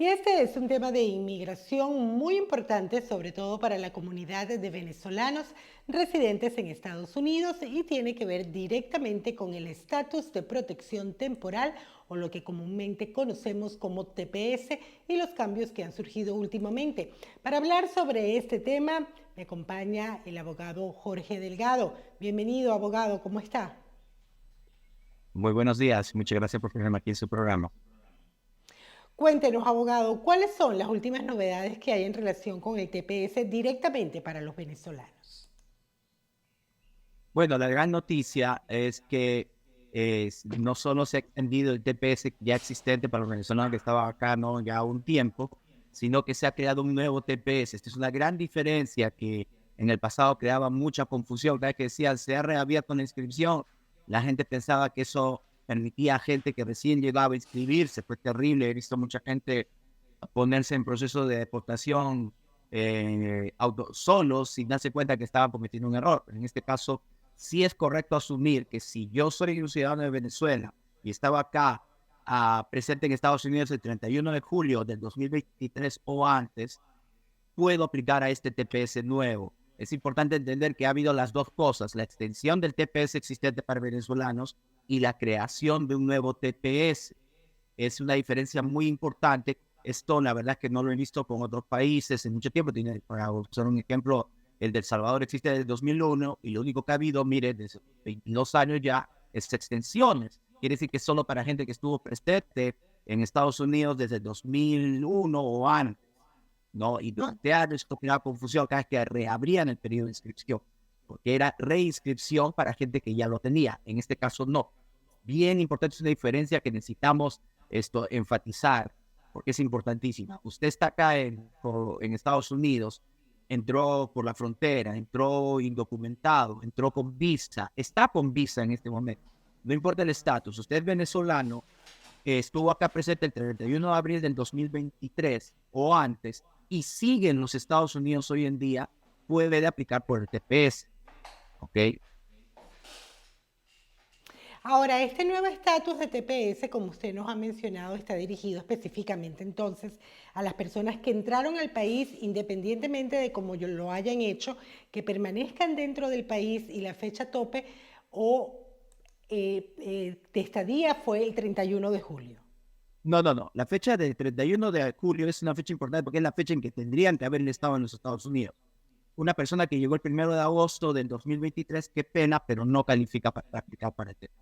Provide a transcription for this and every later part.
Y este es un tema de inmigración muy importante, sobre todo para la comunidad de venezolanos residentes en Estados Unidos y tiene que ver directamente con el estatus de protección temporal o lo que comúnmente conocemos como TPS y los cambios que han surgido últimamente. Para hablar sobre este tema me acompaña el abogado Jorge Delgado. Bienvenido, abogado, ¿cómo está? Muy buenos días, muchas gracias por tenerme aquí en su programa. Cuéntenos, abogado, ¿cuáles son las últimas novedades que hay en relación con el TPS directamente para los venezolanos? Bueno, la gran noticia es que no solo se ha extendido el TPS ya existente para los venezolanos que estaba acá no ya un tiempo, sino que se ha creado un nuevo TPS. Esta es una gran diferencia que en el pasado creaba mucha confusión. Cada vez que decían se ha reabierto la inscripción, la gente pensaba que eso permitía a gente que recién llegaba a inscribirse. Fue terrible. He visto mucha gente ponerse en proceso de deportación solos sin darse cuenta que estaban cometiendo un error. En este caso, sí es correcto asumir que si yo soy un ciudadano de Venezuela y estaba acá presente en Estados Unidos el 31 de julio del 2023 o antes, puedo aplicar a este TPS nuevo. Es importante entender que ha habido las dos cosas, la extensión del TPS existente para venezolanos y la creación de un nuevo TPS. Es una diferencia muy importante. Esto, la verdad es que no lo he visto con otros países en mucho tiempo. Para usar un ejemplo, el de El Salvador existe desde 2001 y lo único que ha habido, mire, desde 22 años ya, es extensiones. Quiere decir que solo para gente que estuvo presente en Estados Unidos desde 2001 o antes, ¿no? Y durante años esto creaba confusión cada vez que reabrían el periodo de inscripción, porque era reinscripción para gente que ya lo tenía. En este caso, no. Bien importante, es una diferencia que necesitamos enfatizar, porque es importantísima. Usted está acá en Estados Unidos, entró por la frontera, entró indocumentado, entró con visa, está con visa en este momento. No importa el estatus, usted es venezolano, estuvo acá presente el 31 de abril del 2023 o antes y sigue en los Estados Unidos hoy en día, puede aplicar por el TPS, ¿ok? Ahora, este nuevo estatus de TPS, como usted nos ha mencionado, está dirigido específicamente entonces a las personas que entraron al país independientemente de cómo lo hayan hecho, que permanezcan dentro del país y la fecha tope o de estadía fue el 31 de julio. No, no, no. La fecha del 31 de julio es una fecha importante porque es la fecha en que tendrían que haber estado en los Estados Unidos. Una persona que llegó el 1 de agosto del 2023, qué pena, pero no califica para aplicar para el TPS.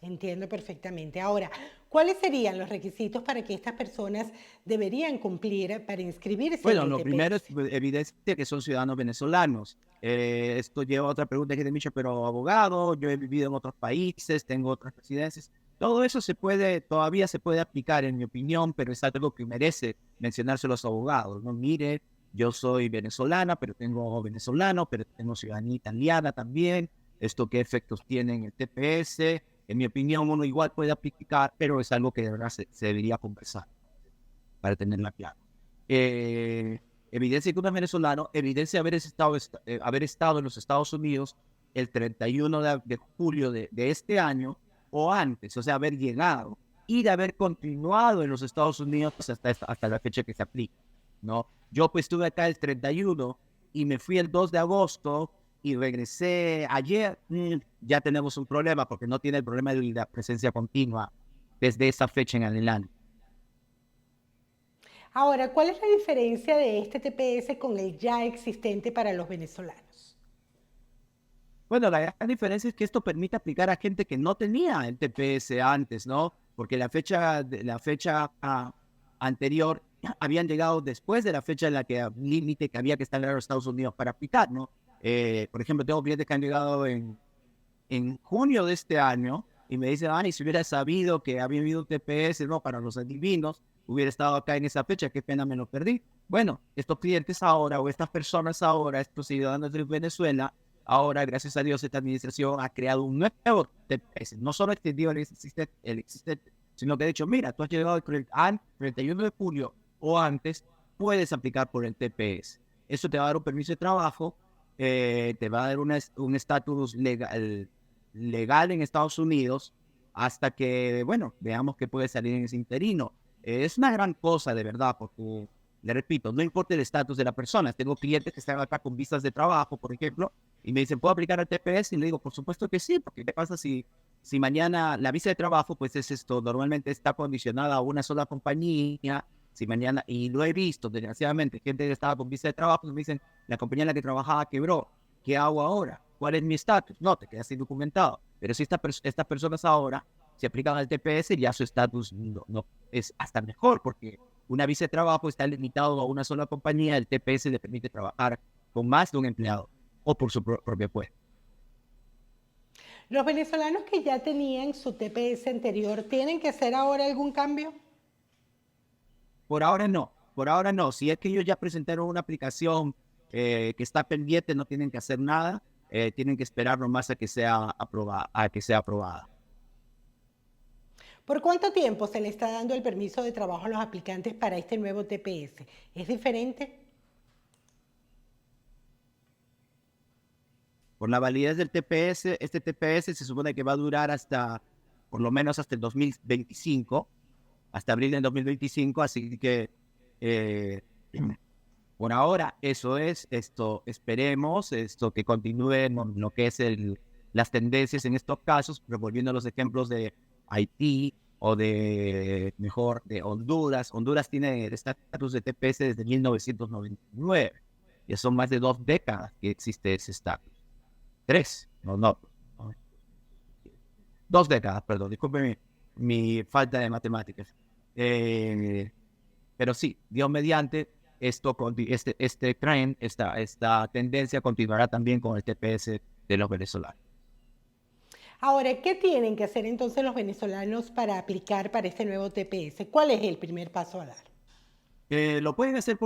Entiendo perfectamente. Ahora, ¿cuáles serían los requisitos para que estas personas deberían cumplir para inscribirse en Bueno, el lo primero es TPS? evidencia que son ciudadanos venezolanos. Esto lleva a otra pregunta que te he dicho, pero abogado, yo he vivido en otros países, tengo otras residencias. Todo eso todavía se puede aplicar, en mi opinión, pero es algo que merece mencionarse a los abogados. No, mire, yo soy venezolana, pero tengo ciudadanía italiana también. ¿Esto qué efectos tiene en el TPS? En mi opinión, uno igual puede aplicar, pero es algo que de verdad se debería conversar para tenerla clara. Evidencia que uno es venezolano, evidencia haber estado en los Estados Unidos el 31 de julio de este año o antes, o sea, haber llegado y de haber continuado en los Estados Unidos hasta la fecha que se aplica, ¿no? Yo pues estuve acá el 31 y me fui el 2 de agosto y regresé ayer. Ya tenemos un problema porque no tiene el problema de la presencia continua desde esa fecha en adelante. Ahora, ¿cuál es la diferencia de este TPS con el ya existente para los venezolanos? Bueno, la gran diferencia es que esto permite aplicar a gente que no tenía el TPS antes, ¿no? Porque la fecha anterior habían llegado después de la fecha en la que límite que había que estar en los Estados Unidos para aplicar, ¿no? Por ejemplo, tengo clientes que han llegado en junio de este año y me dicen, ay, si hubiera sabido que había habido un TPS, no, para los adivinos, hubiera estado acá en esa fecha, qué pena me lo perdí. Bueno, estos clientes ahora o estas personas ahora, estos ciudadanos de Venezuela, ahora, gracias a Dios, esta administración ha creado un nuevo TPS. No solo extendió el existente, sino que ha dicho, mira, tú has llegado el 31 de julio o antes, puedes aplicar por el TPS. Eso te va a dar un permiso de trabajo, te va a dar un estatus legal en Estados Unidos hasta que, bueno, veamos que puede salir en ese interino. es una gran cosa de verdad, porque, le repito, no importa el estatus de la persona. Tengo clientes que están acá con visas de trabajo, por ejemplo, y me dicen, ¿puedo aplicar al TPS? Y le digo, por supuesto que sí, porque ¿qué pasa si mañana la visa de trabajo, pues es esto, normalmente está condicionada a una sola compañía? Si mañana, y lo he visto, desgraciadamente, gente que estaba con visa de trabajo, me dicen, la compañía en la que trabajaba quebró, ¿qué hago ahora? ¿Cuál es mi estatus? No, te quedas indocumentado. Pero si estas personas ahora se aplican al TPS, ya su estatus no es hasta mejor, porque una visa de trabajo está limitado a una sola compañía, el TPS le permite trabajar con más de un empleado o por su propio puesto. ¿Los venezolanos que ya tenían su TPS anterior tienen que hacer ahora algún cambio? Por ahora no, por ahora no. Si es que ellos ya presentaron una aplicación que está pendiente, no tienen que hacer nada, tienen que esperar nomás a que sea aprobada. ¿Por cuánto tiempo se le está dando el permiso de trabajo a los aplicantes para este nuevo TPS? ¿Es diferente? Por la validez del TPS, este TPS se supone que va a durar por lo menos hasta el 2025, hasta abril del 2025, así que eh, por ahora eso es, esperemos que continúen lo que es las tendencias en estos casos, pero volviendo a los ejemplos de Haití o de Honduras. Honduras tiene el estatus de TPS desde 1999, ya son más de 2 décadas que existe ese estatus. 3, no, 2 décadas, perdón, disculpe mi falta de matemáticas. Pero sí, Dios mediante, este trend, esta tendencia continuará también con el TPS de los venezolanos. Ahora, ¿qué tienen que hacer entonces los venezolanos para aplicar para este nuevo TPS? ¿Cuál es el primer paso a dar? Lo pueden hacer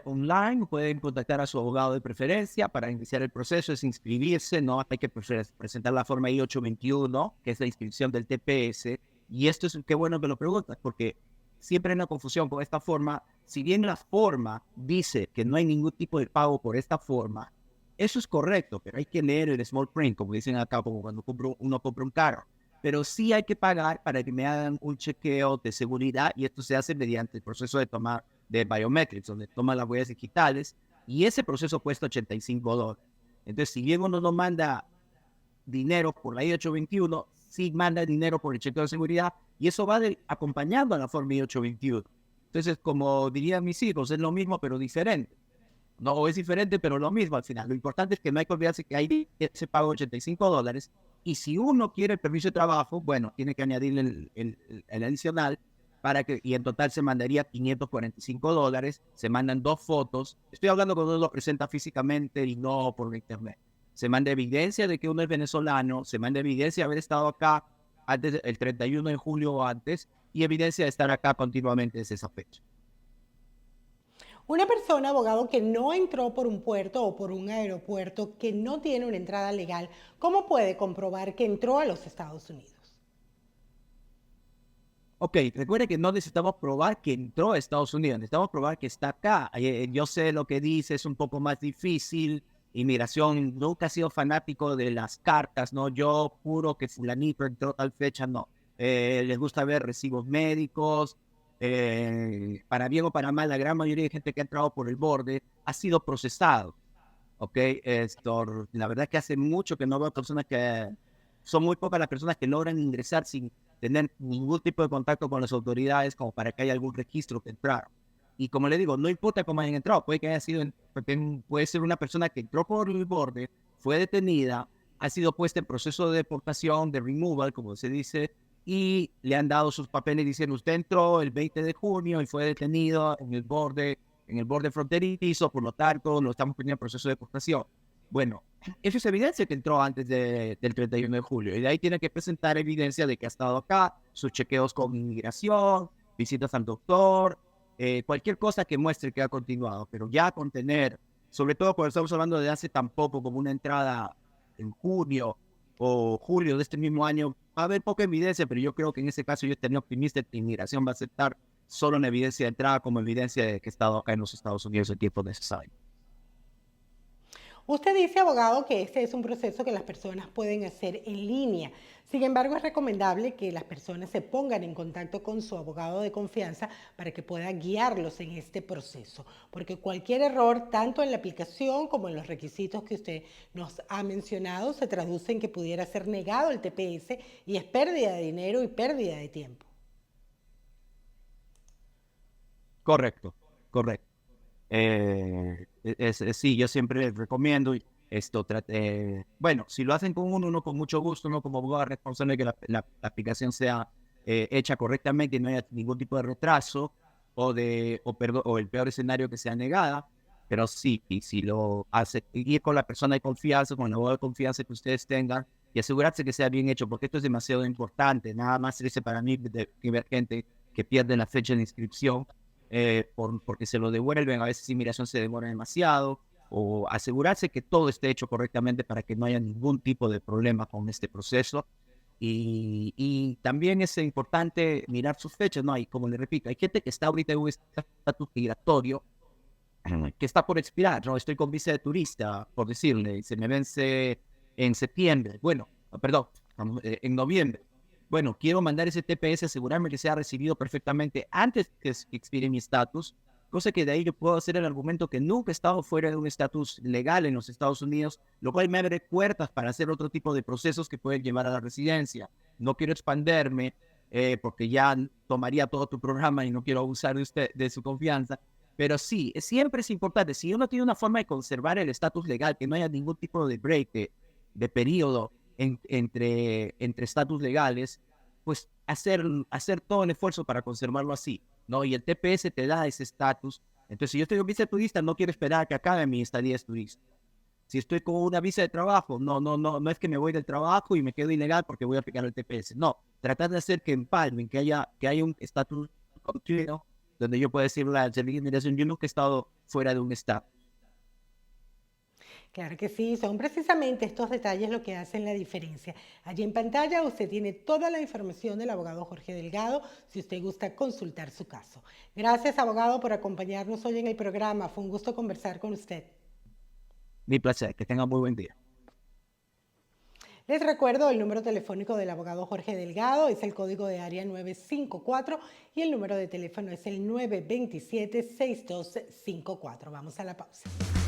online, pueden contactar a su abogado de preferencia para iniciar el proceso, es inscribirse, no hay que presentar la forma I-821, que es la inscripción del TPS, y esto es, qué bueno que lo preguntas, porque siempre hay una confusión con esta forma. Si bien la forma dice que no hay ningún tipo de pago por esta forma, eso es correcto, pero hay que leer el small print, como dicen acá, como cuando uno compra un carro. Pero sí hay que pagar para que me hagan un chequeo de seguridad, y esto se hace mediante el proceso de biometrics, donde toman las huellas digitales, y ese proceso cuesta $85. Entonces, si bien uno no manda dinero por la I-821, sí manda dinero por el chequeo de seguridad, y eso va acompañando a la forma I-821. Entonces, como dirían mis hijos, es lo mismo pero diferente. No, es diferente, pero lo mismo al final. Lo importante es que no hay que olvidarse que hay ese pago de $85, y si uno quiere el permiso de trabajo, bueno, tiene que añadirle el adicional, y en total se mandaría $545, se mandan 2 fotos. Estoy hablando cuando uno lo presenta físicamente y no por internet. Se manda evidencia de que uno es venezolano, se manda evidencia de haber estado acá antes el 31 de julio o antes, y evidencia de estar acá continuamente desde esa fecha. Una persona, abogado, que no entró por un puerto o por un aeropuerto, que no tiene una entrada legal, ¿cómo puede comprobar que entró a los Estados Unidos? Ok, recuerde que no necesitamos probar que entró a Estados Unidos, necesitamos probar que está acá. Yo sé lo que dice, es un poco más difícil. Inmigración, nunca he sido fanático de las cartas, ¿no? Yo juro que fulanito entró tal fecha, no. Les gusta ver recibos médicos. Para bien o para mal, la gran mayoría de gente que ha entrado por el borde ha sido procesado. Ok, la verdad es que hace mucho que no veo personas son muy pocas las personas que logran ingresar sin tener ningún tipo de contacto con las autoridades como para que haya algún registro que entraron. Y como le digo, no importa cómo hayan entrado, puede que haya sido, puede ser una persona que entró por el borde, fue detenida, ha sido puesta en proceso de deportación, de removal, como se dice, y le han dado sus papeles diciendo, usted entró el 20 de junio y fue detenido en el borde fronterizo, por lo tanto, lo estamos poniendo en proceso de deportación. Bueno, eso es evidencia que entró antes del 31 de julio, y de ahí tiene que presentar evidencia de que ha estado acá, sus chequeos con inmigración, visitas al doctor, cualquier cosa que muestre que ha continuado. Pero ya con tener, sobre todo cuando estamos hablando de hace tan poco como una entrada en junio o julio de este mismo año, va a haber poca evidencia, pero yo creo que en ese caso yo estaría optimista que inmigración va a aceptar solo una evidencia de entrada como evidencia de que ha estado acá en los Estados Unidos el tiempo necesario. Usted dice, abogado, que este es un proceso que las personas pueden hacer en línea. Sin embargo, es recomendable que las personas se pongan en contacto con su abogado de confianza para que pueda guiarlos en este proceso, porque cualquier error, tanto en la aplicación como en los requisitos que usted nos ha mencionado, se traduce en que pudiera ser negado el TPS y es pérdida de dinero y pérdida de tiempo. Correcto, correcto. Sí, yo siempre les recomiendo esto. Bueno, si lo hacen con uno con mucho gusto, uno como abogado responsable de que la aplicación sea hecha correctamente y no haya ningún tipo de retraso o el peor escenario que sea negada. Pero sí, y si lo hace, ir con la persona de confianza, con el abogado de confianza que ustedes tengan y asegurarse que sea bien hecho, porque esto es demasiado importante. Nada más triste para mí que ver gente que pierde la fecha de inscripción porque se lo devuelven, a veces inmigración se demora demasiado, o asegurarse que todo esté hecho correctamente para que no haya ningún tipo de problema con este proceso. Y también es importante mirar sus fechas, ¿no? Y como le repito, hay gente que está ahorita en un estatus migratorio que está por expirar, ¿no? Estoy con visa de turista, por decirle, y se me vence en septiembre, bueno, perdón, en noviembre. Bueno, quiero mandar ese TPS, asegurarme que sea recibido perfectamente antes que expire mi estatus, cosa que de ahí yo puedo hacer el argumento que nunca he estado fuera de un estatus legal en los Estados Unidos, lo cual me abre puertas para hacer otro tipo de procesos que pueden llevar a la residencia. No quiero expanderme porque ya tomaría todo tu programa y no quiero abusar de usted, de su confianza, pero sí, siempre es importante, si uno tiene una forma de conservar el estatus legal, que no haya ningún tipo de break, de periodo entre estatus legales, pues hacer todo el esfuerzo para conservarlo así, ¿no? Y el TPS te da ese estatus. Entonces, si yo estoy con visa de turista, no quiero esperar a que acabe mi estadía de turista. Si estoy con una visa de trabajo, no es que me voy del trabajo y me quedo ilegal porque voy a aplicar el TPS. No, tratar de hacer que empalmen, que haya un estatus continuo donde yo pueda decirle al servicio de inmigración, yo nunca he estado fuera de un estado. Claro que sí, son precisamente estos detalles lo que hacen la diferencia. Allí en pantalla usted tiene toda la información del abogado Jorge Delgado si usted gusta consultar su caso. Gracias, abogado, por acompañarnos hoy en el programa. Fue un gusto conversar con usted. Mi placer, que tengan muy buen día. Les recuerdo el número telefónico del abogado Jorge Delgado, es el código de área 954 y el número de teléfono es el 927-6254. Vamos a la pausa.